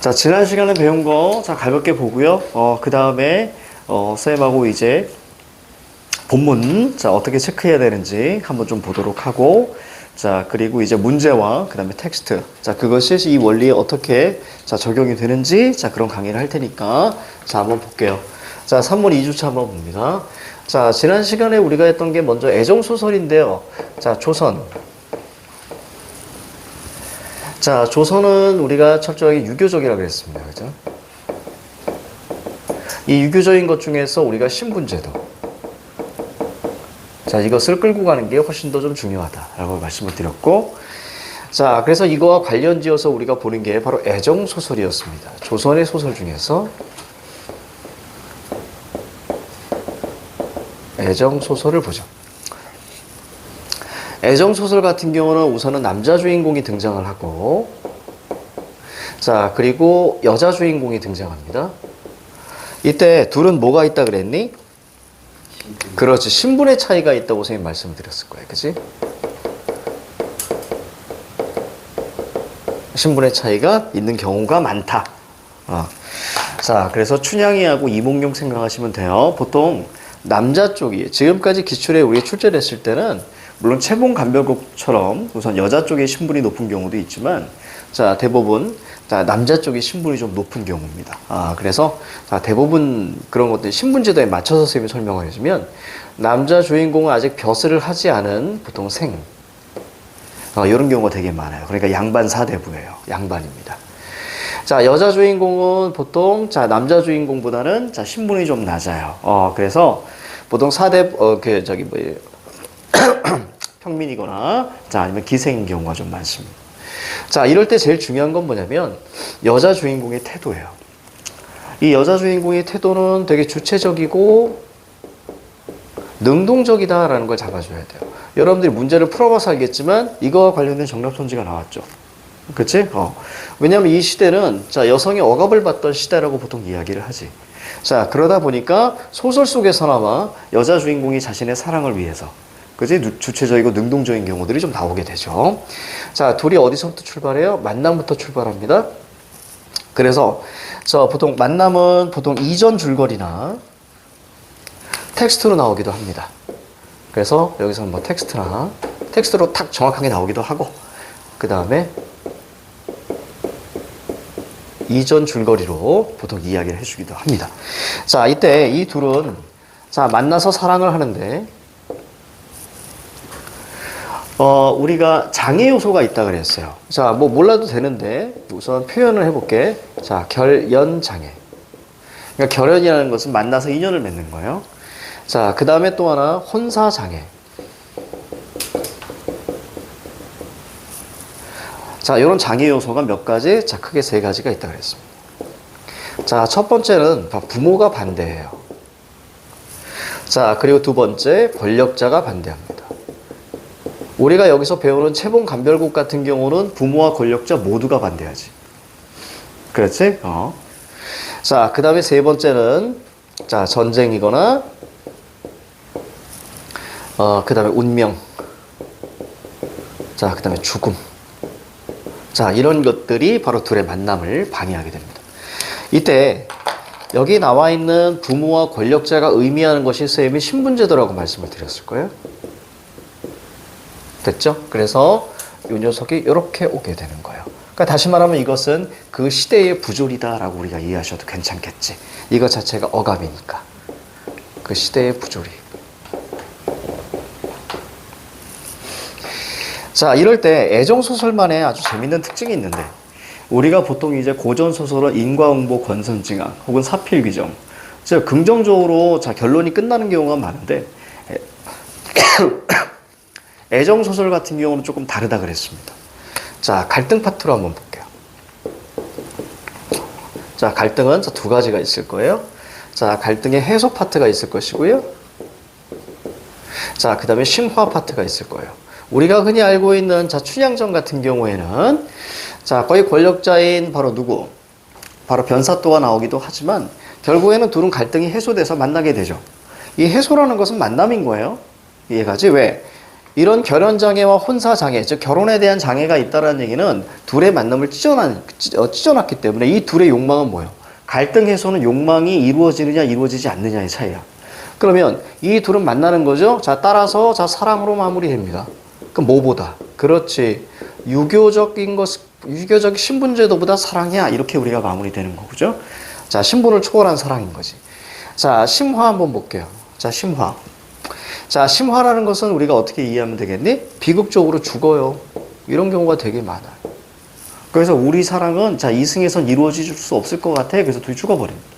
자, 지난 시간에 배운 거, 자, 가볍게 보고요. 그 다음에, 쌤하고 이제 본문, 자, 어떻게 체크해야 되는지 한번 좀 보도록 하고, 자, 그리고 이제 문제와 그 다음에 텍스트. 자, 그것이 이 원리에 어떻게, 자, 적용이 되는지, 자, 그런 강의를 할 테니까, 자, 한번 볼게요. 자, 3번 2주차 한번 봅니다. 자, 지난 시간에 우리가 했던 게 먼저 애정소설인데요. 자, 조선. 자, 조선은 우리가 철저하게 유교적이라고 그랬습니다. 그죠? 이 유교적인 것 중에서 우리가 신분제도. 자, 이것을 끌고 가는 게 훨씬 더 좀 중요하다라고 말씀을 드렸고, 자, 그래서 이거와 관련 지어서 우리가 보는 게 바로 애정소설이었습니다. 조선의 소설 중에서 애정소설을 보죠. 애정소설 같은 경우는 우선은 남자 주인공이 등장을 하고, 자, 그리고 여자 주인공이 등장합니다. 이때 둘은 뭐가 있다 그랬니? 그렇지. 신분의 차이가 있다고 선생님 말씀을 드렸을 거예요. 그치? 신분의 차이가 있는 경우가 많다. 자, 그래서 춘향이하고 이몽룡 생각하시면 돼요. 보통 남자 쪽이, 지금까지 기출에 우리 출제를 했을 때는 물론 채봉감별곡처럼 우선 여자 쪽의 신분이 높은 경우도 있지만, 자, 대부분 남자 쪽의 신분이 좀 높은 경우입니다. 그래서 자, 대부분 그런 것들 신분제도에 맞춰서 선생님이 설명을 해주면, 남자 주인공은 아직 벼슬을 하지 않은 보통 생, 이런 경우가 되게 많아요. 그러니까 양반 사대부예요. 양반입니다. 자, 여자 주인공은 보통 자, 남자 주인공보다는 자, 신분이 좀 낮아요. 그래서 보통 사대 평민이거나 자, 아니면 기생인 경우가 좀 많습니다. 자, 이럴 때 제일 중요한 건 뭐냐면 여자 주인공의 태도예요. 이 여자 주인공의 태도는 되게 주체적이고 능동적이다라는 걸 잡아줘야 돼요. 여러분들이 문제를 풀어봐서 알겠지만 이거와 관련된 정답선지가 나왔죠. 그치? 왜냐하면 이 시대는 자, 여성이 억압을 받던 시대라고 보통 이야기를 하지. 자, 그러다 보니까 소설 속에서나마 여자 주인공이 자신의 사랑을 위해서, 그치? 주체적이고 능동적인 경우들이 좀 나오게 되죠. 자, 둘이 어디서부터 출발해요? 만남부터 출발합니다. 그래서 보통 만남은 보통 이전 줄거리나 텍스트로 나오기도 합니다. 그래서 여기서는 뭐 텍스트로 탁 정확하게 나오기도 하고, 그 다음에 이전 줄거리로 보통 이야기를 해주기도 합니다. 자, 이때 이 둘은 자, 만나서 사랑을 하는데, 우리가 장애 요소가 있다 그랬어요. 자, 뭐 몰라도 되는데 우선 표현을 해볼게. 자, 결연장애. 그러니까 결연이라는 것은 만나서 인연을 맺는 거예요. 자, 그 다음에 또 하나 혼사장애. 자, 이런 장애 요소가 몇 가지? 자, 크게 세 가지가 있다 그랬습니다. 자, 첫 번째는 부모가 반대해요. 자, 그리고 두 번째, 권력자가 반대합니다. 우리가 여기서 배우는 채봉감별곡 같은 경우는 부모와 권력자 모두가 반대하지. 그렇지? 자, 그 다음에 세 번째는 자, 전쟁이거나 그 다음에 운명. 자, 그 다음에 죽음. 자, 이런 것들이 바로 둘의 만남을 방해하게 됩니다. 이때 여기 나와 있는 부모와 권력자가 의미하는 것이 쌤이 신분제도라고 말씀을 드렸을 거예요. 됐죠? 그래서 이 녀석이 이렇게 오게 되는 거예요. 그러니까 다시 말하면 이것은 그 시대의 부조리다라고 우리가 이해하셔도 괜찮겠지. 이것 자체가 억압이니까. 그 시대의 부조리. 자, 이럴 때 애정소설만의 아주 재밌는 특징이 있는데, 우리가 보통 이제 고전소설은 인과응보, 권선징악 혹은 사필귀정, 즉 긍정적으로 자, 결론이 끝나는 경우가 많은데 애정소설 같은 경우는 조금 다르다 그랬습니다. 자, 갈등 파트로 한번 볼게요. 자, 갈등은 두 가지가 있을 거예요. 자, 갈등의 해소 파트가 있을 것이고요. 자, 그 다음에 심화 파트가 있을 거예요. 우리가 흔히 알고 있는 자, 춘향전 같은 경우에는 자, 거의 권력자인 바로 누구? 바로 변사또가 나오기도 하지만 결국에는 둘은 갈등이 해소돼서 만나게 되죠. 이 해소라는 것은 만남인 거예요. 이해가지? 왜? 이런 결연장애와 혼사장애, 즉 결혼에 대한 장애가 있다는 얘기는 둘의 만남을 찢어놨기 때문에 이 둘의 욕망은 뭐예요? 갈등 해소는 욕망이 이루어지느냐 이루어지지 않느냐의 차이야. 그러면 이 둘은 만나는 거죠. 자, 따라서 자 사랑으로 마무리됩니다. 그럼 뭐보다? 그렇지. 유교적인 신분제도보다 사랑이야. 이렇게 우리가 마무리되는 거죠. 자, 신분을 초월한 사랑인 거지. 자, 심화 한번 볼게요. 자, 심화. 자, 심화라는 것은 우리가 어떻게 이해하면 되겠니? 비극적으로 죽어요. 이런 경우가 되게 많아요. 그래서 우리 사랑은 자, 이승에선 이루어질 수 없을 것 같아. 그래서 둘이 죽어버립니다.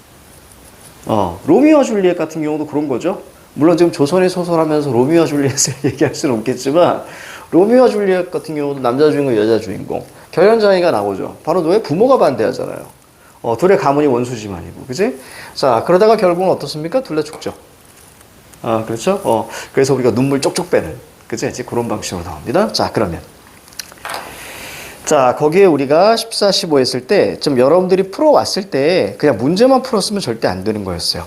로미오와 줄리엣 같은 경우도 그런 거죠. 물론 지금 조선의 소설하면서 로미오와 줄리엣을 얘기할 수는 없겠지만 로미오와 줄리엣 같은 경우도 남자 주인공, 여자 주인공 결연장애가 나오죠. 바로 왜 부모가 반대하잖아요. 둘의 가문이 원수지만이고, 그지? 자, 그러다가 결국은 어떻습니까? 둘 다 죽죠. 그렇죠? 그래서 우리가 눈물 쪽쪽 빼는, 그지? 이제 그런 방식으로 나옵니다. 자, 그러면. 자, 거기에 우리가 14, 15 했을 때, 좀 여러분들이 풀어왔을 때, 그냥 문제만 풀었으면 절대 안 되는 거였어요.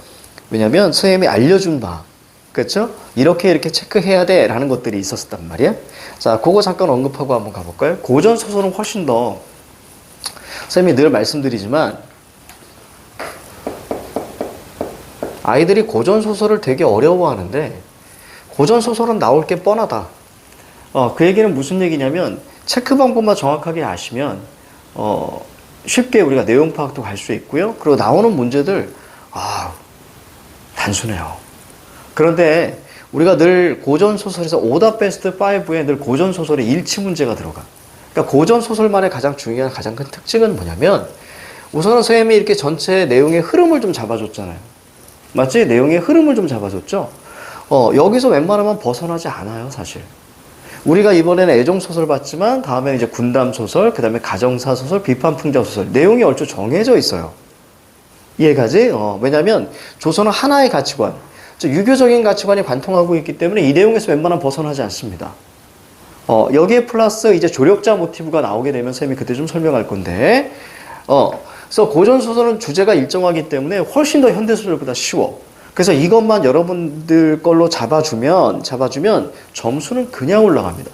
왜냐면, 선생님이 알려준 바, 그렇죠? 이렇게 체크해야 돼, 라는 것들이 있었단 말이야. 자, 그거 잠깐 언급하고 한번 가볼까요? 고전소설은 훨씬 더, 선생님이 늘 말씀드리지만, 아이들이 고전소설을 되게 어려워하는데 고전소설은 나올 게 뻔하다. 그 얘기는 무슨 얘기냐면 체크 방법만 정확하게 아시면 쉽게 우리가 내용 파악도 할 수 있고요. 그리고 나오는 문제들 단순해요. 그런데 우리가 늘 고전소설에서 오더 베스트 5에 늘 고전소설의 일치 문제가 들어가. 그러니까 고전소설만의 가장 중요한 가장 큰 특징은 뭐냐면 우선은 선생님이 이렇게 전체 내용의 흐름을 좀 잡아줬잖아요. 맞지? 내용의 흐름을 좀 잡아줬죠? 여기서 웬만하면 벗어나지 않아요, 사실. 우리가 이번에는 애정소설 봤지만, 다음에 이제 군담소설, 그 다음에 가정사소설, 비판풍자소설. 내용이 얼추 정해져 있어요. 이해가지? 왜냐면, 조선은 하나의 가치관, 즉, 유교적인 가치관이 관통하고 있기 때문에 이 내용에서 웬만하면 벗어나지 않습니다. 여기에 플러스 이제 조력자 모티브가 나오게 되면 쌤이 그때 좀 설명할 건데, 그래서 고전소설은 주제가 일정하기 때문에 훨씬 더 현대소설보다 쉬워. 그래서 이것만 여러분들 걸로 잡아주면 점수는 그냥 올라갑니다.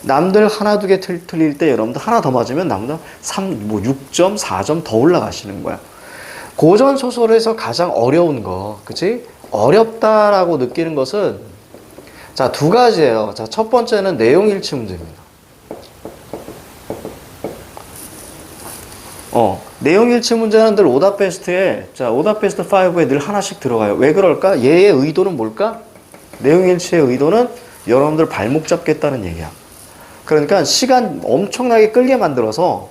남들 하나 두 개 틀릴 때 여러분들 하나 더 맞으면 남보다 6점, 4점 더 올라가시는 거야. 고전소설에서 가장 어려운 거, 그치? 어렵다라고 느끼는 것은 자, 두 가지예요. 자, 첫 번째는 내용 일치 문제입니다. 내용 일치 문제는 늘 오답 베스트에, 자, 오답 베스트 5에 늘 하나씩 들어가요. 왜 그럴까? 얘의 의도는 뭘까? 내용 일치의 의도는 여러분들 발목 잡겠다는 얘기야. 그러니까 시간 엄청나게 끌게 만들어서,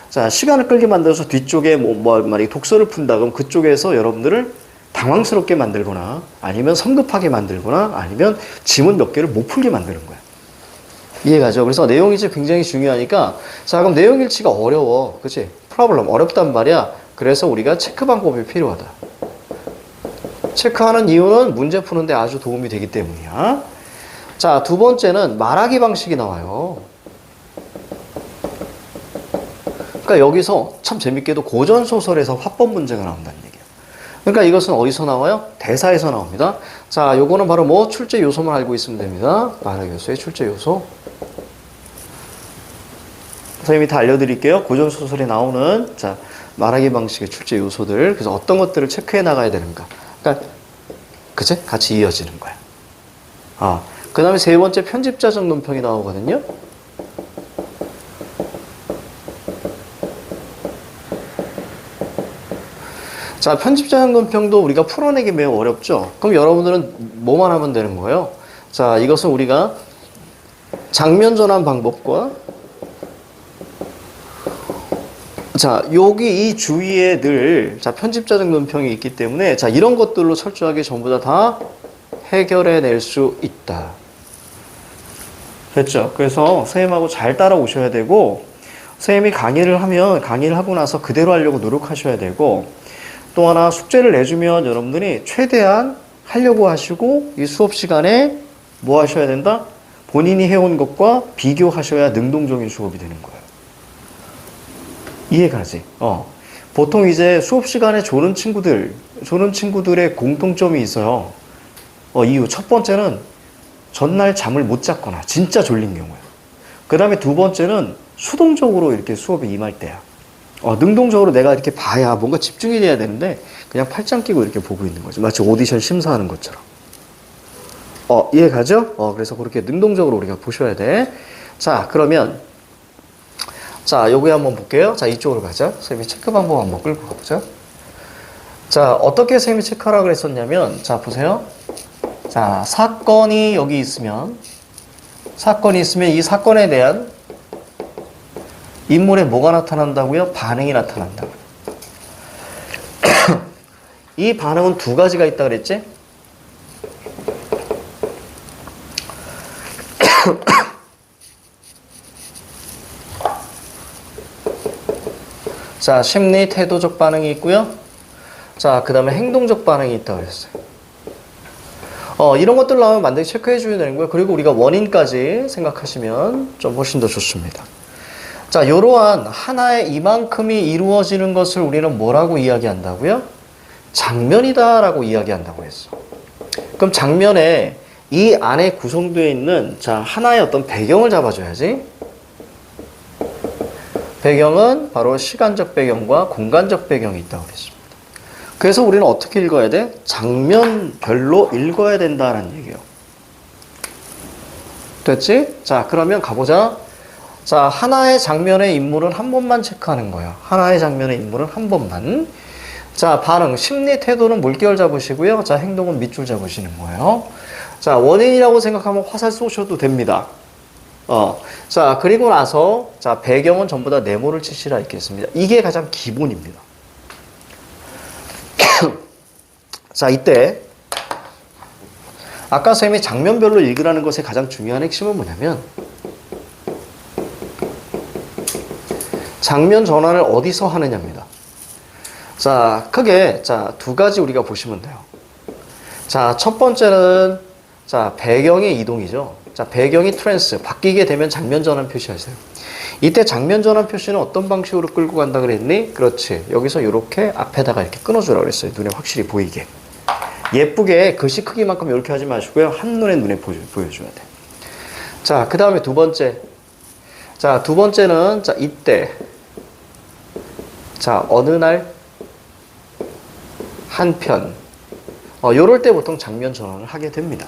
자, 시간을 끌게 만들어서 뒤쪽에 말이 독서를 푼다. 그럼 그쪽에서 여러분들을 당황스럽게 만들거나, 아니면 성급하게 만들거나, 아니면 지문 몇 개를 못 풀게 만드는 거야. 이해가죠? 그래서 내용 일치 굉장히 중요하니까, 자, 그럼 내용 일치가 어려워. 그치? 프로블럼 어렵단 말이야. 그래서 우리가 체크 방법이 필요하다. 체크하는 이유는 문제 푸는데 아주 도움이 되기 때문이야. 자, 두 번째는 말하기 방식이 나와요. 그러니까 여기서 참 재밌게도 고전소설에서 화법 문제가 나온다는 얘기야. 그러니까 이것은 어디서 나와요? 대사에서 나옵니다. 자, 요거는 바로 뭐 출제 요소만 알고 있으면 됩니다. 말하기 요소의 출제 요소. 선생님이 다 알려드릴게요. 고전소설에 나오는, 자, 말하기 방식의 출제 요소들. 그래서 어떤 것들을 체크해 나가야 되는가. 그러니까, 그치? 같이 이어지는 거야. 그 다음에 세 번째 편집자적 논평이 나오거든요. 자, 편집자적 논평도 우리가 풀어내기 매우 어렵죠? 그럼 여러분들은 뭐만 하면 되는 거예요? 자, 이것은 우리가 장면 전환 방법과 자, 여기 이 주위에 늘, 자, 편집자적 논평이 있기 때문에, 자, 이런 것들로 철저하게 전부 다 해결해낼 수 있다. 됐죠? 그래서 선생님하고 잘 따라오셔야 되고, 선생님이 강의를 하면, 강의를 하고 나서 그대로 하려고 노력하셔야 되고, 또 하나 숙제를 내주면 여러분들이 최대한 하려고 하시고, 이 수업 시간에 뭐 하셔야 된다? 본인이 해온 것과 비교하셔야 능동적인 수업이 되는 거예요. 이해가지? 보통 이제 수업 시간에 조는 친구들의 공통점이 있어요. 이유. 첫 번째는 전날 잠을 못 잤거나 진짜 졸린 경우야. 그 다음에 두 번째는 수동적으로 이렇게 수업에 임할 때야. 능동적으로 내가 이렇게 봐야 뭔가 집중이 돼야 되는데 그냥 팔짱 끼고 이렇게 보고 있는 거지. 마치 오디션 심사하는 것처럼. 이해 가죠? 그래서 그렇게 능동적으로 우리가 보셔야 돼. 자, 그러면 자, 요거 한번 볼게요. 자, 이쪽으로 가자. 선생님이 체크 방법 한번 끌고 가보자. 자, 어떻게 선생님이 체크하라고 그랬었냐면, 자, 보세요. 자, 사건이 여기 있으면, 이 사건에 대한 인물에 뭐가 나타난다고요? 반응이 나타난다고요. 이 반응은 두 가지가 있다 그랬지? 자, 심리, 태도적 반응이 있고요. 자, 그 다음에 행동적 반응이 있다고 그랬어요. 이런 것들 나오면 만들기 체크해 줘야 되는 거예요. 그리고 우리가 원인까지 생각하시면 좀 훨씬 더 좋습니다. 자, 이러한 하나의 이만큼이 이루어지는 것을 우리는 뭐라고 이야기한다고요? 장면이다라고 이야기한다고 했어. 그럼 장면에 이 안에 구성되어 있는 자, 하나의 어떤 배경을 잡아줘야지. 배경은 바로 시간적 배경과 공간적 배경이 있다고 그랬습니다. 그래서 우리는 어떻게 읽어야 돼? 장면별로 읽어야 된다는 얘기예요. 됐지? 자, 그러면 가보자. 자, 하나의 장면의 인물은 한 번만 체크하는 거예요. 하나의 장면의 인물은 한 번만. 자, 반응, 심리, 태도는 물결 잡으시고요. 자, 행동은 밑줄 잡으시는 거예요. 자, 원인이라고 생각하면 화살 쏘셔도 됩니다. 자, 그리고 나서, 자, 배경은 전부 다 네모를 치시라 있겠습니다. 이게 가장 기본입니다. 자, 이때, 아까 선생님이 장면별로 읽으라는 것의 가장 중요한 핵심은 뭐냐면, 장면 전환을 어디서 하느냐입니다. 자, 크게, 자, 두 가지 우리가 보시면 돼요. 자, 첫 번째는, 자, 배경의 이동이죠. 자, 배경이 트랜스, 바뀌게 되면 장면 전환 표시하세요. 이때 장면 전환 표시는 어떤 방식으로 끌고 간다 그랬니? 그렇지. 여기서 이렇게 앞에다가 이렇게 끊어주라고 그랬어요. 눈에 확실히 보이게. 예쁘게 글씨 크기만큼 이렇게 하지 마시고요. 한눈에 눈에 보여줘야 돼. 자, 그 다음에 두 번째. 자, 두 번째는, 자, 이때. 자, 어느 날, 한편. 요럴 때 보통 장면 전환을 하게 됩니다.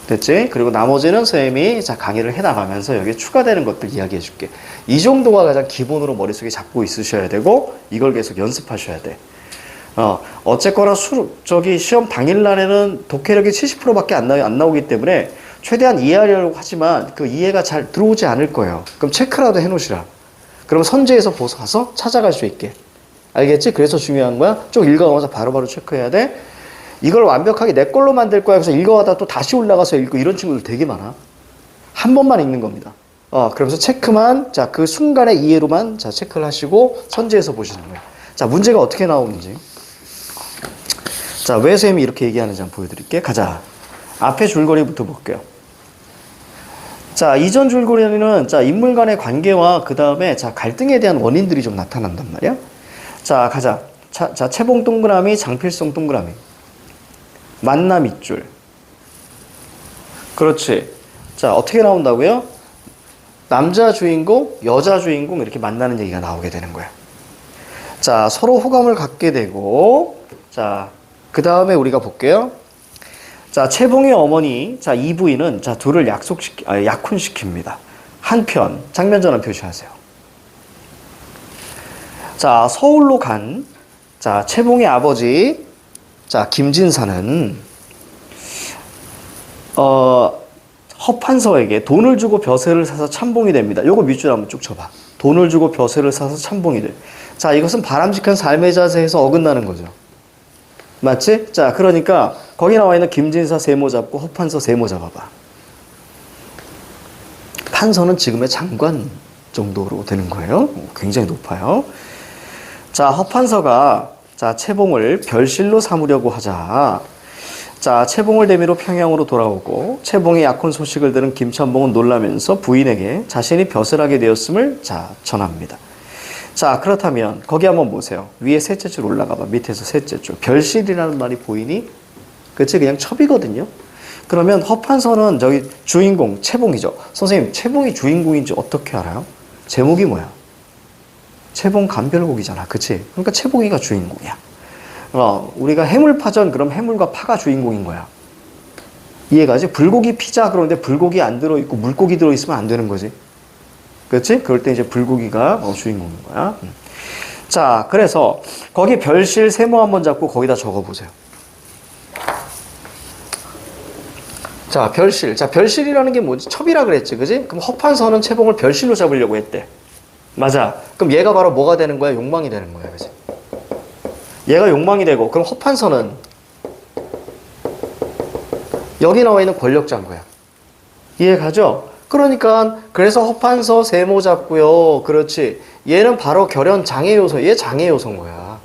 됐지? 그리고 나머지는 선생님이 자, 강의를 해나가면서 여기에 추가되는 것들 이야기해 줄게. 이 정도가 가장 기본으로 머릿속에 잡고 있으셔야 되고, 이걸 계속 연습하셔야 돼. 어쨌거나 시험 당일날에는 독해력이 70%밖에 안 나오기 때문에 최대한 이해하려고 하지만 그 이해가 잘 들어오지 않을 거예요. 그럼 체크라도 해 놓으시라. 그럼 선지에서 가서 찾아갈 수 있게. 알겠지? 그래서 중요한 거야. 쭉 읽어가면서 바로바로 체크해야 돼. 이걸 완벽하게 내 걸로 만들 거야. 그래서 읽어가다 또 다시 올라가서 읽고 이런 친구들 되게 많아. 한 번만 읽는 겁니다. 그러면서 체크만, 자, 그 순간의 이해로만, 자, 체크를 하시고 선지에서 보시는 거예요. 자, 문제가 어떻게 나오는지. 자, 왜 선생님이 이렇게 얘기하는지 한번 보여드릴게요. 가자. 앞에 줄거리부터 볼게요. 자, 이전 줄거리는, 자, 인물 간의 관계와 그 다음에, 자, 갈등에 대한 원인들이 좀 나타난단 말이야. 자, 가자. 자, 채봉 동그라미, 장필성 동그라미. 만남 밑줄. 그렇지. 자, 어떻게 나온다고요? 남자 주인공, 여자 주인공 이렇게 만나는 얘기가 나오게 되는 거야. 자, 서로 호감을 갖게 되고, 자, 그 다음에 우리가 볼게요. 자, 채봉의 어머니, 자, 이 부인은, 자, 둘을 약혼시킵니다. 한편, 장면 전환 표시하세요. 자, 서울로 간, 자, 채봉의 아버지, 자, 김진사는, 허판서에게 돈을 주고 벼슬을 사서 참봉이 됩니다. 요거 밑줄 한번 쭉 쳐봐. 돈을 주고 벼슬을 사서 참봉이 돼. 자, 이것은 바람직한 삶의 자세에서 어긋나는 거죠. 맞지? 자, 그러니까 거기 나와 있는 김진사 세모 잡고 허판서 세모 잡아봐. 판서는 지금의 장관 정도로 되는 거예요. 굉장히 높아요. 자, 허판서가 자, 채봉을 별실로 삼으려고 하자. 자, 채봉을 대미로 평양으로 돌아오고 채봉의 약혼 소식을 들은 김천봉은 놀라면서 부인에게 자신이 벼슬하게 되었음을 자, 전합니다. 자, 그렇다면 거기 한번 보세요. 위에 셋째 줄 올라가 봐. 밑에서 셋째 줄. 별실이라는 말이 보이니? 그치? 그냥 첩이거든요. 그러면 허판선은 저기 주인공, 채봉이죠. 선생님, 채봉이 주인공인지 어떻게 알아요? 제목이 뭐야? 채봉 감별곡이잖아. 그치? 그러니까 채봉이가 주인공이야. 우리가 해물파전, 그럼 해물과 파가 주인공인 거야. 이해가지? 불고기 피자 그런데 불고기 안 들어있고 물고기 들어있으면 안 되는 거지. 그렇지? 그럴 때 이제 불고기가 주인공인 거야. 자, 그래서 거기 별실 세모 한번 잡고 거기다 적어보세요. 자, 별실. 자, 별실이라는 게 뭐지? 첩이라 그랬지, 그지? 그럼 허판선은 채봉을 별실로 잡으려고 했대. 맞아. 그럼 얘가 바로 뭐가 되는 거야? 욕망이 되는 거야, 그지? 얘가 욕망이 되고, 그럼 허판선은 여기 나와 있는 권력자인 거야. 이해가죠? 그러니까 그래서 허판서 세모 잡고요. 그렇지. 얘는 바로 결연 장애 요소. 얘 장애 요소인 거야.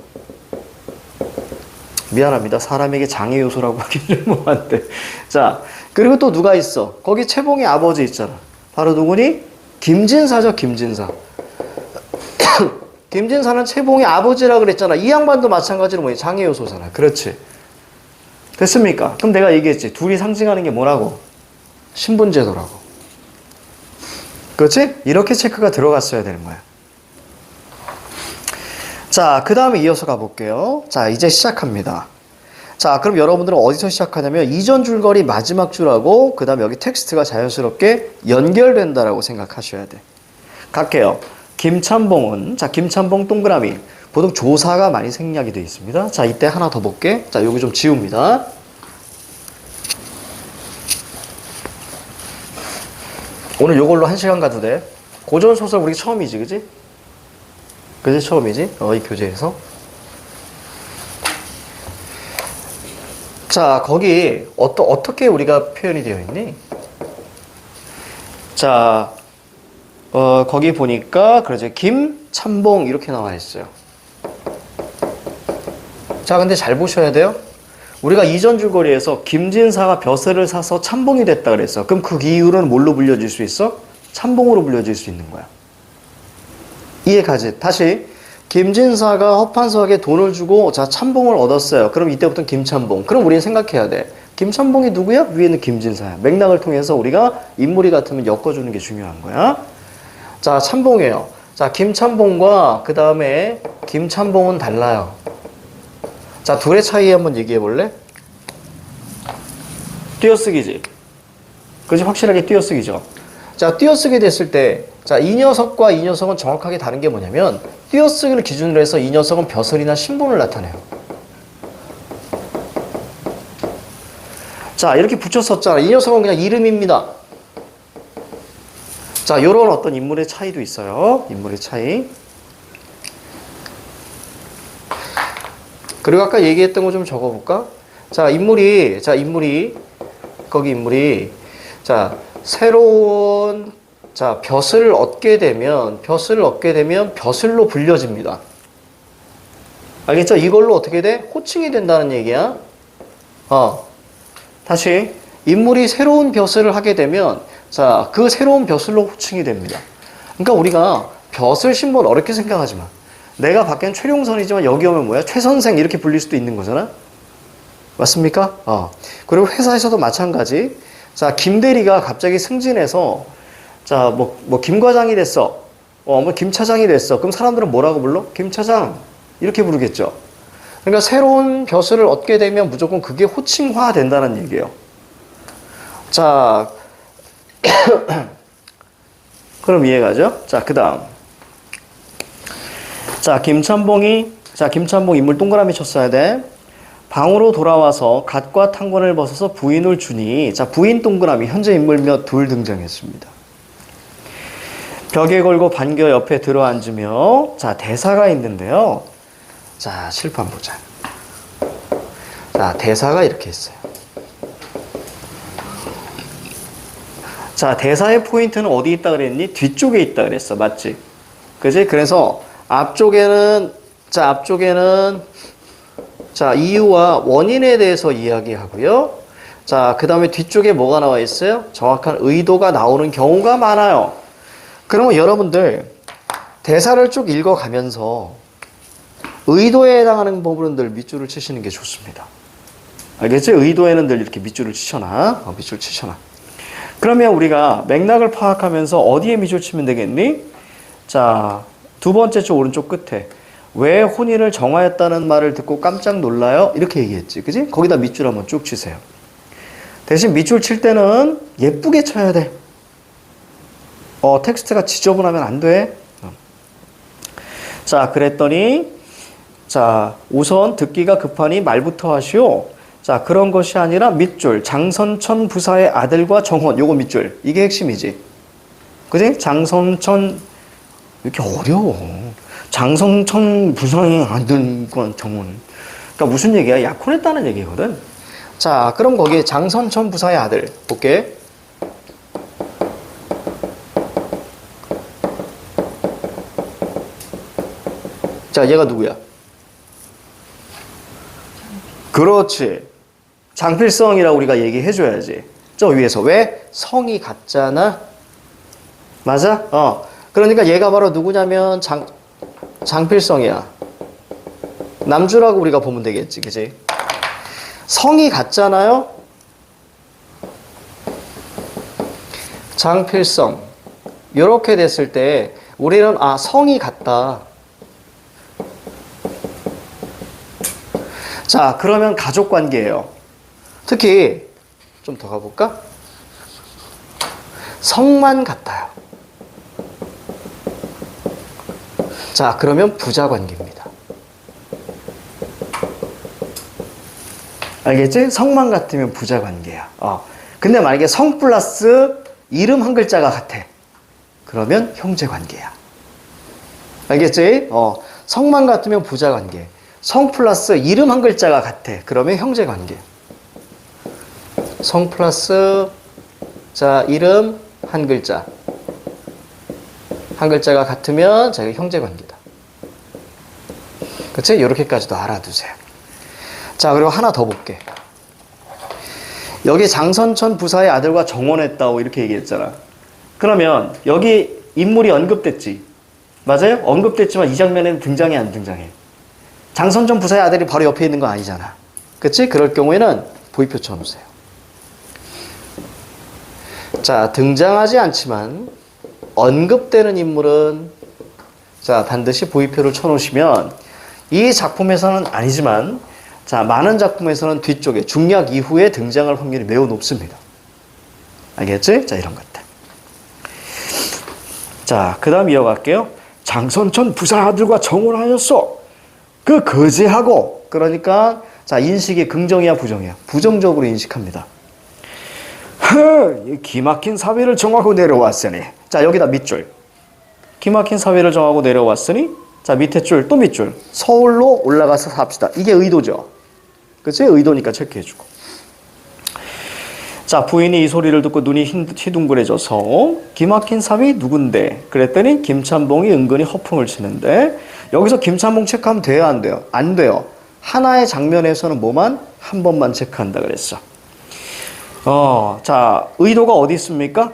미안합니다. 사람에게 장애 요소라고 하기는 뭐한데. 자, 그리고 또 누가 있어? 거기 채봉의 아버지 있잖아. 바로 누구니? 김진사죠, 김진사. 김진사는 채봉의 아버지라 그랬잖아. 이 양반도 마찬가지로 뭐야? 장애 요소잖아. 그렇지. 됐습니까? 그럼 내가 얘기했지. 둘이 상징하는 게 뭐라고? 신분제도라고. 그렇지? 이렇게 체크가 들어갔어야 되는 거야. 자, 그 다음에 이어서 가볼게요. 자, 이제 시작합니다. 자, 그럼 여러분들은 어디서 시작하냐면 이전 줄거리 마지막 줄하고 그 다음에 여기 텍스트가 자연스럽게 연결된다라고 생각하셔야 돼. 갈게요. 김찬봉은, 자, 김찬봉 동그라미. 보통 조사가 많이 생략이 되어 있습니다. 자, 이때 하나 더 볼게. 자, 여기 좀 지웁니다. 오늘 요걸로 1시간 가도 돼. 고전소설 우리 처음이지, 그지? 그지? 처음이지? 이 교재에서. 자, 거기 어떻게 우리가 표현이 되어 있니? 자, 거기 보니까 그러지. 김찬봉 이렇게 나와 있어요. 자, 근데 잘 보셔야 돼요. 우리가 이전 줄거리에서 김진사가 벼슬을 사서 참봉이 됐다 그랬어. 그럼 그 이유는 뭘로 불려질 수 있어? 참봉으로 불려질 수 있는 거야. 이해가지? 다시. 김진사가 허판서에게 돈을 주고 자 참봉을 얻었어요. 그럼 이때부터는 김찬봉. 그럼 우리는 생각해야 돼. 김찬봉이 누구야? 위에는 김진사야. 맥락을 통해서 우리가 인물이 같으면 엮어주는 게 중요한 거야. 자, 참봉이에요. 자, 김찬봉과 그 다음에 김찬봉은 달라요. 자, 둘의 차이 한번 얘기해 볼래? 띄어쓰기지. 그지? 확실하게 띄어쓰기죠. 자, 띄어쓰기 됐을 때, 자, 이 녀석과 이 녀석은 정확하게 다른 게 뭐냐면, 띄어쓰기를 기준으로 해서 이 녀석은 벼슬이나 신분을 나타내요. 자, 이렇게 붙였었잖아. 이 녀석은 그냥 이름입니다. 자, 요런 어떤 인물의 차이도 있어요. 인물의 차이. 그리고 아까 얘기했던 거 좀 적어볼까? 자, 인물이, 자, 새로운, 자, 벼슬을 얻게 되면 벼슬로 불려집니다. 알겠죠? 이걸로 어떻게 돼? 호칭이 된다는 얘기야. 다시. 인물이 새로운 벼슬을 하게 되면, 자, 그 새로운 벼슬로 호칭이 됩니다. 그러니까 우리가 벼슬 신분 어렵게 생각하지 마. 내가 밖엔 최룡선이지만 여기 오면 뭐야? 최선생 이렇게 불릴 수도 있는 거잖아? 맞습니까? 그리고 회사에서도 마찬가지. 자, 김대리가 갑자기 승진해서, 자, 김 과장이 됐어. 김 차장이 됐어. 그럼 사람들은 뭐라고 불러? 김 차장. 이렇게 부르겠죠. 그러니까 새로운 벼슬을 얻게 되면 무조건 그게 호칭화 된다는 얘기예요. 자, 그럼 이해가죠? 자, 그 다음. 자, 김찬봉 인물 동그라미 쳤어야 돼. 방으로 돌아와서 갓과 탕권을 벗어서 부인을 주니, 자, 부인 동그라미, 현재 인물 몇 둘 등장했습니다. 벽에 걸고 반겨 옆에 들어앉으며, 자, 대사가 있는데요. 자, 칠판 보자. 자, 대사가 이렇게 있어요. 자, 대사의 포인트는 어디 있다 그랬니? 뒤쪽에 있다 그랬어. 맞지? 그지? 그래서 앞쪽에는 자, 이유와 원인에 대해서 이야기하고요. 자, 그 다음에 뒤쪽에 뭐가 나와 있어요? 정확한 의도가 나오는 경우가 많아요. 그러면 여러분들 대사를 쭉 읽어가면서 의도에 해당하는 부분들 밑줄을 치시는 게 좋습니다. 알겠지? 의도에는 늘 이렇게 밑줄을 치셔놔. 밑줄 치셔놔. 그러면 우리가 맥락을 파악하면서 어디에 밑줄 치면 되겠니? 자, 두 번째 줄 오른쪽 끝에 왜 혼인을 정하였다는 말을 듣고 깜짝 놀라요? 이렇게 얘기했지. 그지? 거기다 밑줄 한번 쭉 치세요. 대신 밑줄 칠 때는 예쁘게 쳐야 돼. 텍스트가 지저분하면 안 돼. 자, 그랬더니 자, 우선 듣기가 급하니 말부터 하시오. 자, 그런 것이 아니라 밑줄. 장선천 부사의 아들과 정혼. 요거 밑줄. 이게 핵심이지. 그지? 장선천, 이렇게 어려워. 장선천 부사의 아들과 정혼. 그러니까 무슨 얘기야? 약혼했다는 얘기거든. 자, 그럼 거기에 장선천 부사의 아들. 볼게. 자, 얘가 누구야? 그렇지. 장필성이라고 우리가 얘기해줘야지. 저 위에서. 왜? 성이 같잖아. 맞아? 그러니까 얘가 바로 누구냐면 장필성이야. 남주라고 우리가 보면 되겠지. 그치? 성이 같잖아요. 장필성. 이렇게 됐을 때 우리는 성이 같다. 자, 그러면 가족 관계예요. 특히 좀 더 가볼까? 성만 같아요. 자, 그러면 부자 관계입니다. 알겠지? 성만 같으면 부자 관계야. 근데 만약에 성 플러스 이름 한 글자가 같아. 그러면 형제 관계야. 알겠지? 성만 같으면 부자 관계. 성 플러스 이름 한 글자가 같아. 그러면 형제 관계. 성 플러스 자, 이름 한 글자. 한 글자가 같으면 자기 형제 관계다. 그치? 이렇게까지도 알아두세요. 자, 그리고 하나 더 볼게. 여기 장선천 부사의 아들과 정혼했다고 이렇게 얘기했잖아. 그러면 여기 인물이 언급됐지. 맞아요? 언급됐지만 이 장면에는 등장해 안 등장해? 장선천 부사의 아들이 바로 옆에 있는 거 아니잖아. 그치? 그럴 경우에는 V표 쳐놓으세요. 자, 등장하지 않지만 언급되는 인물은 자, 반드시 V표를 쳐놓으시면 이 작품에서는 아니지만 자, 많은 작품에서는 뒤쪽에 중략 이후에 등장할 확률이 매우 높습니다. 알겠지? 자, 이런 것들. 자, 그 다음 이어갈게요. 장선천 부사 아들과 정혼하였어. 그 거지하고. 그러니까 자, 인식이 긍정이야 부정이야? 부정적으로 인식합니다. 기막힌 사위를 정하고 내려왔으니. 자, 여기다 밑줄. 기막힌 사위를 정하고 내려왔으니 자, 밑에 줄 또 밑줄. 서울로 올라가서 삽시다. 이게 의도죠. 그치? 의도니까 체크해주고. 자, 부인이 이 소리를 듣고 눈이 휘둥그레져서 기막힌 사위 누군데? 그랬더니 김찬봉이 은근히 허풍을 치는데 여기서 김찬봉 체크하면 돼요? 안 돼요? 안 돼요. 하나의 장면에서는 뭐만? 한 번만 체크한다 그랬어. 자, 의도가 어디 있습니까?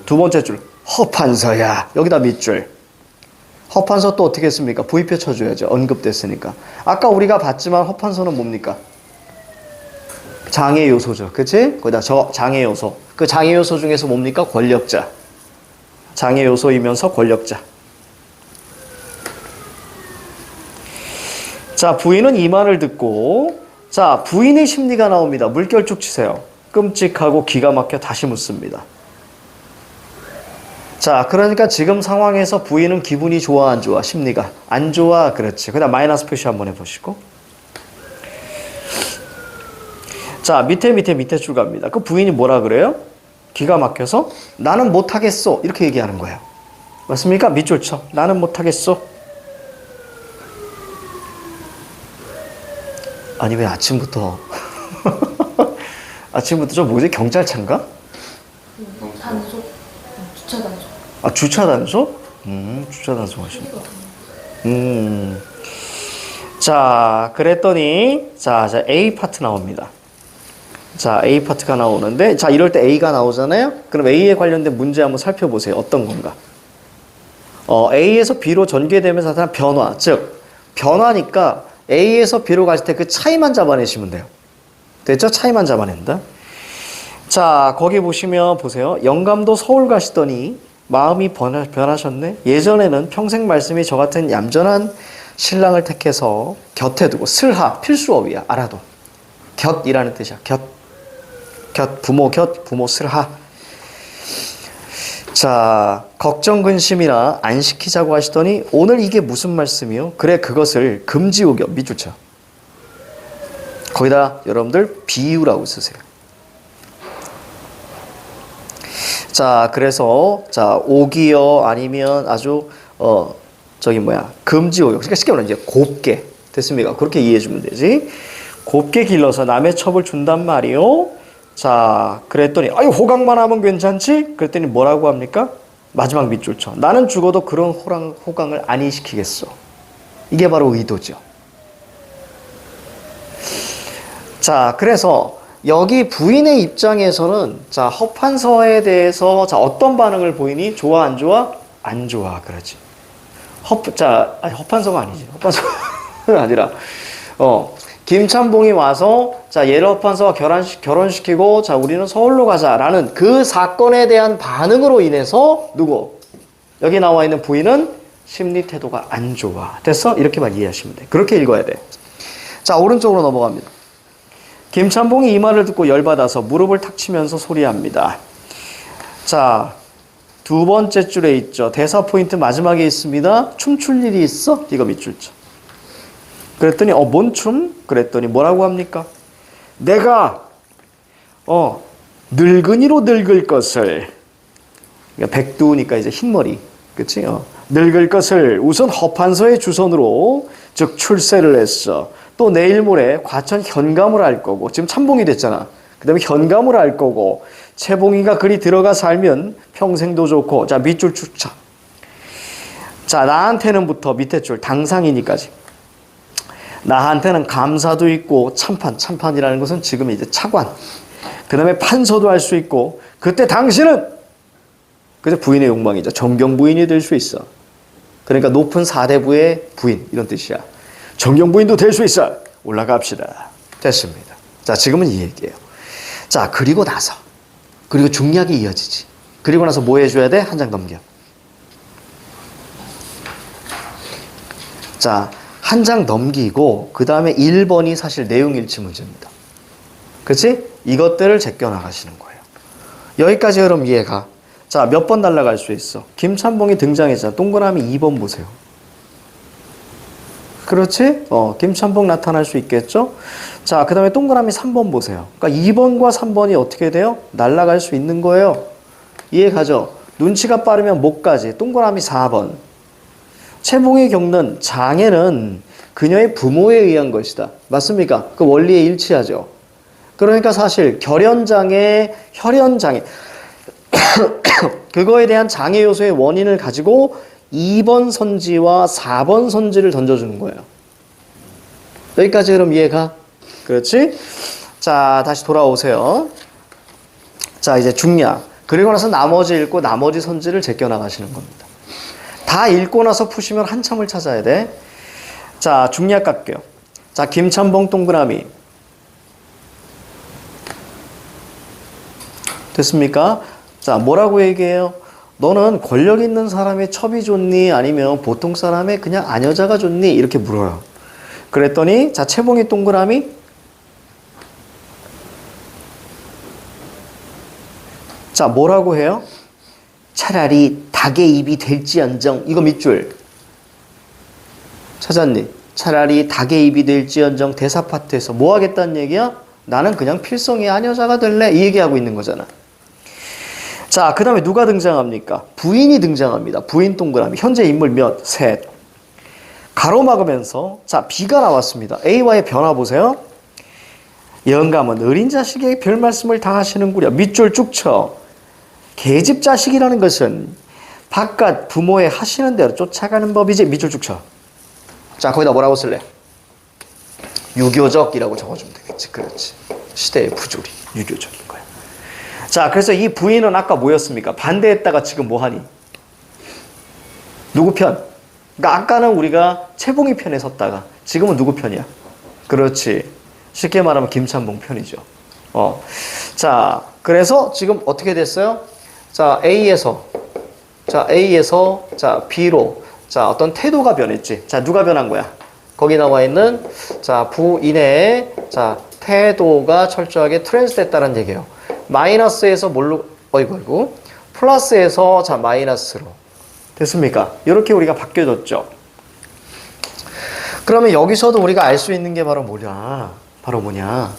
두 번째 줄. 허판서야. 여기다 밑줄. 허판서 또 어떻게 했습니까? V표 쳐줘야죠. 언급됐으니까. 아까 우리가 봤지만 허판서는 뭡니까? 장애 요소죠. 그치? 거기다 장애 요소. 그 장애 요소 중에서 뭡니까? 권력자. 장애 요소이면서 권력자. 자, 부인은 이 말을 듣고 자, 부인의 심리가 나옵니다. 물결 쭉 치세요. 끔찍하고 기가 막혀 다시 묻습니다. 자, 그러니까 지금 상황에서 부인은 기분이 좋아 안 좋아? 심리가 안 좋아. 그렇지. 그다음 마이너스 표시 한번 해보시고. 자, 밑에 줄 갑니다. 그 부인이 뭐라 그래요? 기가 막혀서 나는 못하겠어. 이렇게 얘기하는 거예요. 맞습니까? 밑줄 쳐. 나는 못하겠어. 아니 왜 아침부터 아침부터 저 뭐지? 경찰차인가? 단속, 주차 단속. 주차 단속? 주차 단속 하시네. 자, 그랬더니 자, A 파트 나옵니다. 자, A 파트가 나오는데 자, 이럴 때 A가 나오잖아요. 그럼 A에 관련된 문제 한번 살펴보세요. 어떤 건가? A에서 B로 전개되면서 나타난 변화, 즉 변화니까 A에서 B로 갈 때 그 차이만 잡아내시면 돼요. 됐죠? 차이만 잡아낸다. 자, 거기 보시면 보세요. 영감도 서울 가시더니 마음이 변하셨네. 예전에는 평생 말씀이 저 같은 얌전한 신랑을 택해서 곁에 두고 슬하 필수어휘야. 알아도. 곁이라는 뜻이야. 부모 슬하. 자, 걱정 근심이나 안 시키자고 하시더니 오늘 이게 무슨 말씀이요? 그래 그것을 금지우겨 밑줄 쳐. 거기다 여러분들 비유라고 쓰세요. 자, 그래서 자 오기여 아니면 아주 금지오요. 그러니까 쉽게 말하면 이제 곱게 됐습니까? 그렇게 이해해 주면 되지. 곱게 길러서 남의 첩을 준단 말이요. 자, 그랬더니 아유 호강만 하면 괜찮지? 그랬더니 뭐라고 합니까? 마지막 밑줄 쳐. 나는 죽어도 그런 호강을 안 시키겠어. 이게 바로 의도죠. 자, 그래서 여기 부인의 입장에서는 자 허판서에 대해서 자 어떤 반응을 보이니? 좋아 안 좋아? 안 좋아 그러지. 허판서가 아니지. 허판서가 아니라 김찬봉이 와서 자 얘를 허판서와 결혼시키고 자 우리는 서울로 가자라는 그 사건에 대한 반응으로 인해서 누구? 여기 나와 있는 부인은 심리 태도가 안 좋아. 됐어? 이렇게만 이해하시면 돼. 그렇게 읽어야 돼. 자 오른쪽으로 넘어갑니다. 김찬봉이 이 말을 듣고 열받아서 무릎을 탁 치면서 소리합니다. 자, 두 번째 줄에 있죠. 대사 포인트 마지막에 있습니다. 춤출 일이 있어? 이거 밑줄 쳐. 그랬더니 뭔 춤? 그랬더니 뭐라고 합니까? 내가 늙은이로 늙을 것을 그러니까 백두니까 이제 흰머리 그치? 늙을 것을 우선 허판서의 주선으로 즉 출세를 했어. 또 내일 모레 과천 현감을 할 거고 지금 참봉이 됐잖아. 그 다음에 현감을 할 거고 채봉이가 그리 들어가 살면 평생도 좋고 자 밑줄 추차. 자 나한테는부터 밑에 줄 당상이니까지 나한테는 감사도 있고 참판이라는 것은 지금 이제 차관 그 다음에 판서도 할 수 있고 그때 당신은 그래서 부인의 욕망이죠. 정경 부인이 될 수 있어. 그러니까 높은 사대부의 부인 이런 뜻이야. 정경 부인도 될 수 있어. 올라갑시다. 됐습니다. 자 지금은 이 얘기예요. 자 그리고 나서 그리고 중략이 이어지지. 그리고 나서 뭐 해줘야 돼? 한 장 넘겨. 자 한 장 넘기고 그 다음에 1번이 사실 내용일치 문제입니다. 그렇지? 이것들을 제껴 나가시는 거예요. 여기까지 여러분 이해가. 자, 몇 번 날아갈 수 있어? 김찬봉이 등장했잖아. 동그라미 2번 보세요. 그렇지? 김찬봉 나타날 수 있겠죠? 자, 그 다음에 동그라미 3번 보세요. 그러니까 2번과 3번이 어떻게 돼요? 날아갈 수 있는 거예요. 이해가죠? 눈치가 빠르면 목까지. 동그라미 4번. 채봉이 겪는 장애는 그녀의 부모에 의한 것이다. 맞습니까? 그 원리에 일치하죠. 그러니까 사실 결연장애, 혈연장애 그거에 대한 장애 요소의 원인을 가지고 2번 선지와 4번 선지를 던져주는 거예요. 여기까지 그럼 이해가? 그렇지? 자, 다시 돌아오세요. 자, 이제 중략. 그리고 나서 나머지 읽고 나머지 선지를 제껴 나가시는 겁니다. 다 읽고 나서 푸시면 한참을 찾아야 돼. 자, 중략 갈게요. 자, 김찬봉 동그라미. 됐습니까? 자, 뭐라고 얘기해요? 너는 권력 있는 사람의 첩이 좋니? 아니면 보통 사람의 그냥 아녀자가 좋니? 이렇게 물어요. 그랬더니 자, 채봉이 동그라미. 자, 뭐라고 해요? 차라리 닭의 입이 될지언정. 이거 밑줄. 찾았니? 차라리 닭의 입이 될지언정 대사 파트에서 뭐 하겠다는 얘기야? 나는 그냥 필성의 아녀자가 될래. 이 얘기하고 있는 거잖아. 자, 그 다음에 누가 등장합니까? 부인이 등장합니다. 부인 동그라미. 현재 인물 몇? 셋. 가로막으면서 자, B가 나왔습니다. A와의 변화 보세요. 영감은 어린 자식에게 별 말씀을 다 하시는구려. 밑줄 쭉 쳐. 계집 자식이라는 것은 바깥 부모의 하시는 대로 쫓아가는 법이지. 밑줄 쭉 쳐. 자, 거기다 뭐라고 쓸래? 유교적이라고 적어주면 되겠지. 그렇지. 시대의 부조리. 유교적인 거야. 자, 그래서 이 부인은 아까 뭐였습니까? 반대했다가 지금 뭐하니? 누구 편? 그러니까 아까는 우리가 채봉이 편에 섰다가 지금은 누구 편이야? 그렇지. 쉽게 말하면 김찬봉 편이죠. 자, 그래서 지금 어떻게 됐어요? 자, A에서 자, B로 자, 어떤 태도가 변했지. 자, 누가 변한 거야? 거기 나와 있는 자, 부인의 자, 태도가 철저하게 트랜스됐다는 얘기예요. 마이너스에서 뭘로 어이구 플러스에서 자, 마이너스로 됐습니까? 이렇게 우리가 바뀌어졌죠. 그러면 여기서도 우리가 알 수 있는 게 바로 뭐냐? 바로 뭐냐?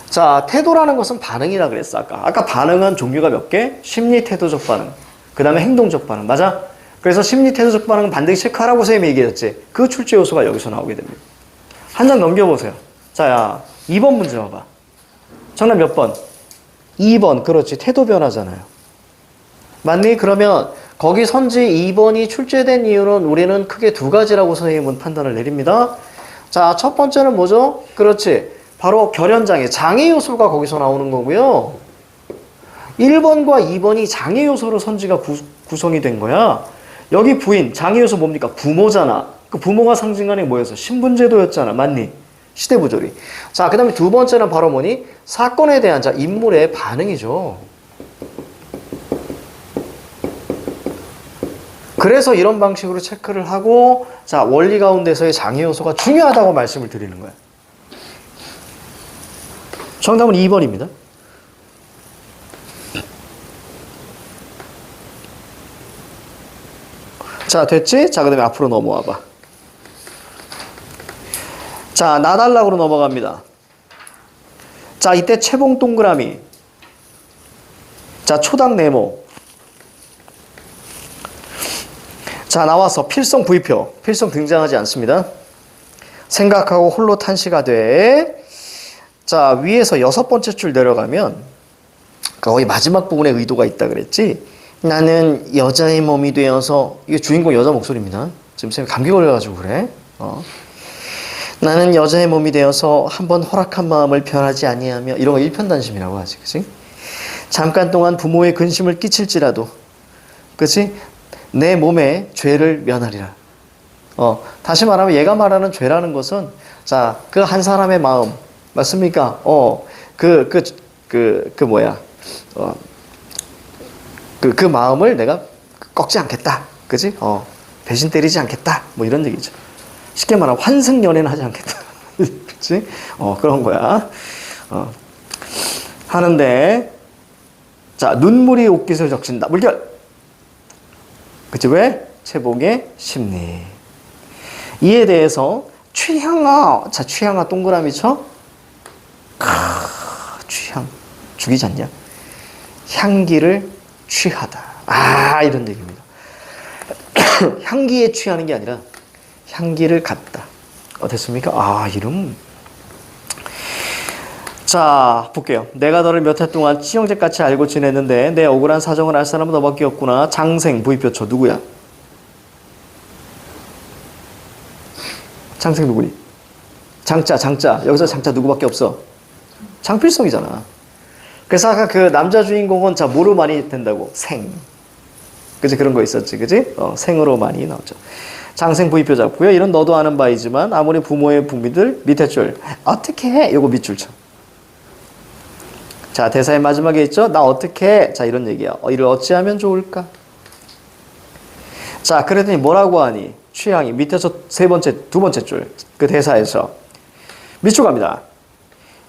자, 태도라는 것은 반응이라 그랬어, 아까. 아까 반응은 종류가 몇 개? 심리, 태도적 반응. 그 다음에 행동적 반응. 맞아? 그래서 심리, 태도적 반응은 반드시 체크하라고 선생님이 얘기했지. 그 출제 요소가 여기서 나오게 됩니다. 한 장 넘겨보세요. 자, 야, 2번 문제 봐봐. 정답 몇 번? 2번. 그렇지. 태도 변화잖아요. 맞니? 그러면 거기 선지 2번이 출제된 이유는 우리는 크게 두 가지라고 선생님은 판단을 내립니다. 자, 첫 번째는 뭐죠? 그렇지. 바로 결연장애, 장애 요소가 거기서 나오는 거고요. 1번과 2번이 장애 요소로 선지가 구성이 된 거야. 여기 부인, 장애 요소 뭡니까? 부모잖아. 그 부모가 상징하는 게 뭐였어? 신분제도였잖아. 맞니? 시대부조리. 자, 그 다음에 두 번째는 바로 뭐니? 사건에 대한 자, 인물의 반응이죠. 그래서 이런 방식으로 체크를 하고 자, 원리 가운데서의 장애 요소가 중요하다고 말씀을 드리는 거예요. 정답은 2번입니다. 자, 됐지? 자, 그 다음에 앞으로 넘어와 봐. 자, 나달락으로 넘어갑니다. 자, 이때 채봉 동그라미. 자, 초당 네모. 자, 나와서 필성 부위표. 필성 등장하지 않습니다. 생각하고 홀로 탄시가되. 자, 위에서 6번째 줄 내려가면 거의 마지막 부분에 의도가 있다 그랬지. 나는 여자의 몸이 되어서, 이게 주인공 여자 목소리입니다. 지금 쌤이 감기 걸려가지고 그래. 나는 여자의 몸이 되어서 한번 허락한 마음을 변하지 아니하며, 이런 거 일편단심이라고 하지, 그치? 잠깐 동안 부모의 근심을 끼칠지라도, 그치? 내 몸에 죄를 면하리라. 다시 말하면 얘가 말하는 죄라는 것은, 자, 그 한 사람의 마음, 맞습니까? 그 마음을 내가 꺾지 않겠다. 그지? 배신 때리지 않겠다. 뭐 이런 얘기죠. 쉽게 말하면 환승연애는 하지 않겠다. 그치? 그런 거야. 하는데, 자, 눈물이 옷깃을 적신다. 물결. 그치? 왜? 채봉의 심리. 이에 대해서 취향아. 자, 취향아 동그라미 쳐. 취향. 죽이지 않냐? 향기를 취하다. 이런 얘기입니다. 향기에 취하는 게 아니라 향기를 갖다. 됐습니까? 이름. 자, 볼게요. 내가 너를 몇 해 동안 친형제같이 알고 지냈는데 내 억울한 사정을 알 사람은 너밖에 없구나. 장생, 부위표초 누구야? 장생 누구니? 장자. 여기서 장자 누구밖에 없어? 장필성이잖아. 그래서 아까 그 남자 주인공은 자, 뭐로 많이 된다고? 생. 그치? 그런 거 있었지. 그치? 생으로 많이 나오죠. 장생 부위표 잡고요. 이런 너도 아는 바이지만 아무리 부모의 부미들 밑에 줄. 어떻게 해? 요거 밑줄 쳐. 자, 대사의 마지막에 있죠? 나 어떻게 해? 자, 이런 얘기야. 이를 어찌하면 좋을까? 자, 그랬더니 뭐라고 하니? 취향이 밑에서 두 번째 줄. 그 대사에서. 밑줄 갑니다.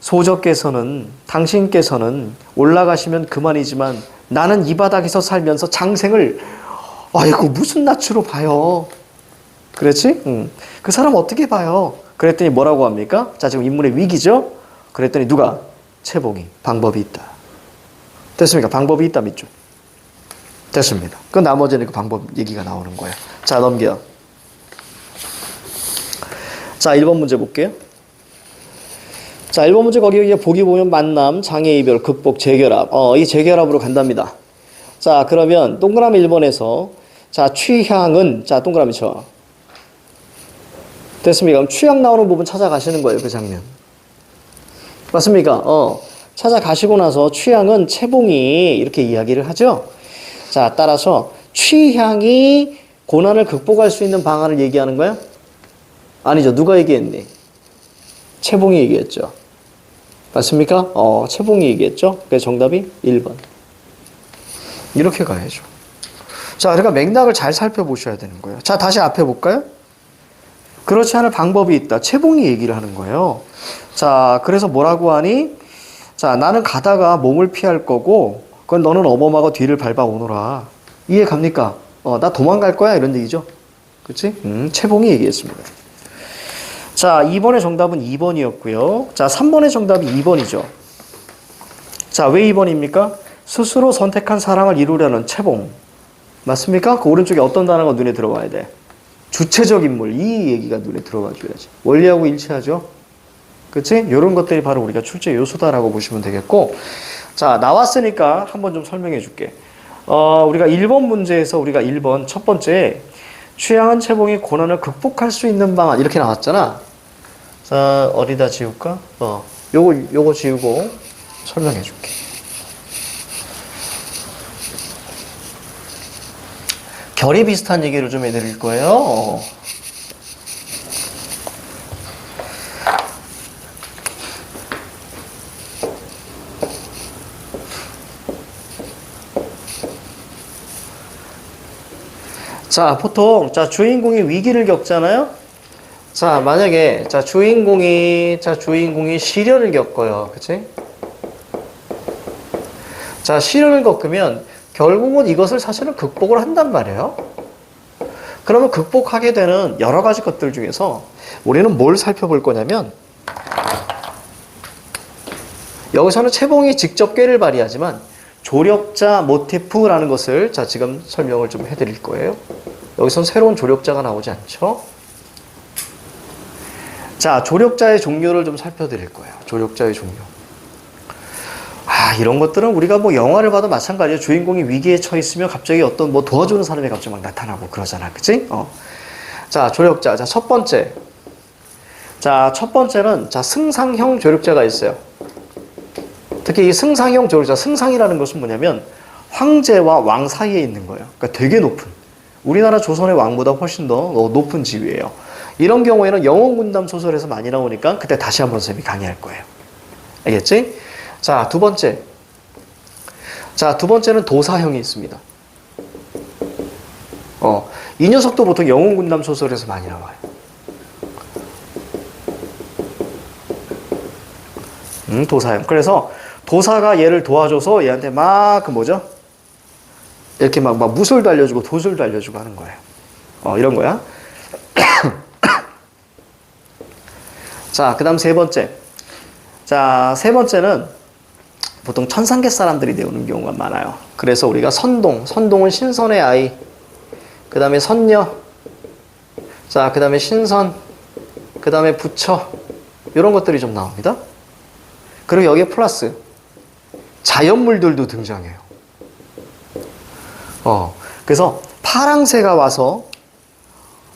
소저께서는 당신께서는 올라가시면 그만이지만 나는 이 바닥에서 살면서 장생을 아이고 무슨 낯으로 봐요. 그렇지? 그 사람 어떻게 봐요? 그랬더니 뭐라고 합니까? 자, 지금 인물의 위기죠? 그랬더니 누가? 채봉이. 방법이 있다. 됐습니까? 방법이 있다 밑줄. 됐습니다. 그 나머지는 그 방법 얘기가 나오는 거예요. 자, 넘겨. 자, 1번 문제 볼게요. 자, 1번 문제 거기 보기 보면 만남, 장애 이별, 극복, 재결합. 이 재결합으로 간답니다. 자, 그러면 동그라미 1번에서 자, 취향은 자, 동그라미 쳐. 됐습니까? 그럼 취향 나오는 부분 찾아가시는 거예요, 그 장면. 맞습니까? 찾아가시고 나서 취향은 채봉이 이렇게 이야기를 하죠. 자, 따라서 취향이 고난을 극복할 수 있는 방안을 얘기하는 거야? 아니죠. 누가 얘기했니? 채봉이 얘기했죠. 맞습니까? 채봉이 얘기했죠. 그래서 정답이 1번. 이렇게 가야죠. 자, 그러니까 맥락을 잘 살펴보셔야 되는 거예요. 자, 다시 앞에 볼까요? 그렇지 않을 방법이 있다. 채봉이 얘기를 하는 거예요. 자, 그래서 뭐라고 하니? 자, 나는 가다가 몸을 피할 거고, 그건 너는 어머마가 뒤를 밟아 오너라. 이해 갑니까? 나 도망갈 거야. 이런 얘기죠. 그치? 채봉이 얘기했습니다. 자, 2번의 정답은 2번이었고요. 자, 3번의 정답이 2번이죠. 자, 왜 2번입니까? 스스로 선택한 사랑을 이루려는 채봉. 맞습니까? 그 오른쪽에 어떤 단어가 눈에 들어와야 돼? 주체적 인물. 이 얘기가 눈에 들어와 줘야지. 원리하고 일치하죠? 그치? 이런 것들이 바로 우리가 출제 요소다라고 보시면 되겠고. 자, 나왔으니까 한번 좀 설명해 줄게. 우리가 1번 문제에서 우리가 1번 첫 번째 취향은 채봉이 고난을 극복할 수 있는 방안 이렇게 나왔잖아. 자, 어디다 지울까? 요거 지우고 설명해 줄게. 결이 비슷한 얘기를 좀 해드릴 거예요. 자, 보통, 자, 주인공이 위기를 겪잖아요? 자, 만약에, 자, 주인공이 시련을 겪어요. 그치? 자, 시련을 겪으면, 결국은 이것을 사실은 극복을 한단 말이에요. 그러면 극복하게 되는 여러 가지 것들 중에서, 우리는 뭘 살펴볼 거냐면, 여기서는 채봉이 직접 꾀를 발휘하지만, 조력자 모티프라는 것을 자 지금 설명을 좀 해드릴 거예요. 여기선 새로운 조력자가 나오지 않죠. 자, 조력자의 종류를 좀 살펴드릴 거예요. 조력자의 종류. 이런 것들은 우리가 뭐 영화를 봐도 마찬가지예요. 주인공이 위기에 처했으면 갑자기 어떤 뭐 도와주는 사람이 갑자기 막 나타나고 그러잖아. 그치? 자, 조력자. 자, 첫 번째. 자, 첫 번째는 자, 승상형 조력자가 있어요. 특히 이 승상형 조력자, 승상이라는 것은 뭐냐면 황제와 왕 사이에 있는 거예요. 그러니까 되게 높은, 우리나라 조선의 왕보다 훨씬 더 높은 지위예요. 이런 경우에는 영웅군담 소설에서 많이 나오니까 그때 다시 한번 선생님이 강의할 거예요. 알겠지? 자, 두 번째. 자, 두 번째는 도사형이 있습니다. 이 녀석도 보통 영웅군담 소설에서 많이 나와요. 도사형. 그래서 도사가 얘를 도와줘서 얘한테 막 이렇게 막 무술도 알려주고 도술도 알려주고 하는 거예요. 이런 거야. 자, 그 다음 세 번째. 자, 세 번째는 보통 천상계 사람들이 되오는 경우가 많아요. 그래서 우리가 선동은 신선의 아이. 그 다음에 선녀. 자, 그 다음에 신선. 그 다음에 부처. 이런 것들이 좀 나옵니다. 그리고 여기에 플러스 자연물들도 등장해요. 그래서 파랑새가 와서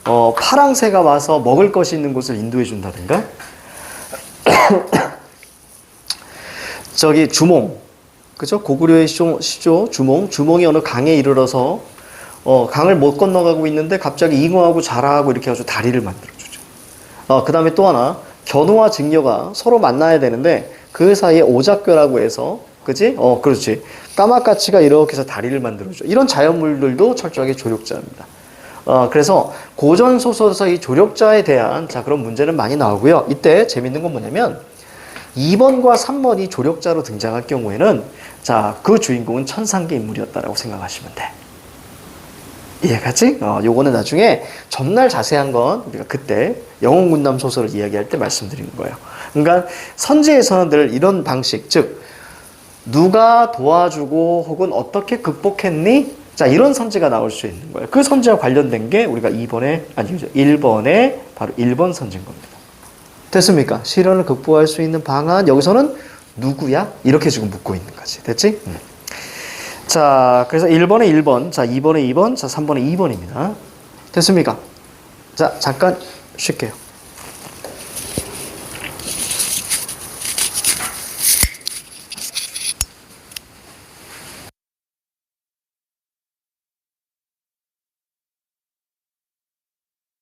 먹을 것이 있는 곳을 인도해 준다든가, 저기 주몽, 그죠? 고구려의 시조 주몽이 어느 강에 이르러서 강을 못 건너가고 있는데 갑자기 잉어하고 자라하고 이렇게 해가지고 다리를 만들어주죠. 그 다음에 또 하나, 견우와 직녀가 서로 만나야 되는데 그 사이에 오작교라고 해서, 그지? 그렇지. 까마까치가 이렇게 해서 다리를 만들어줘. 이런 자연물들도 철저하게 조력자입니다. 그래서 고전 소설에서 이 조력자에 대한 그런 문제는 많이 나오고요. 이때 재밌는 건 뭐냐면 2번과 3번이 조력자로 등장할 경우에는 그 주인공은 천상계 인물이었다라고 생각하시면 돼. 이해가지? 요거는 나중에 전날 자세한 건 우리가 그때 영웅군담 소설을 이야기할 때 말씀드리는 거예요. 그러니까 선지에서는 늘 이런 방식, 즉 누가 도와주고 혹은 어떻게 극복했니? 이런 선지가 나올 수 있는 거예요. 그 선지와 관련된 게 우리가 1번에 바로 1번 선지인 겁니다. 됐습니까? 시련을 극복할 수 있는 방안, 여기서는 누구야? 이렇게 지금 묻고 있는 거지. 됐지? 자, 그래서 1번에 1번, 2번에 2번, 3번에 2번입니다. 됐습니까? 자, 잠깐 쉴게요.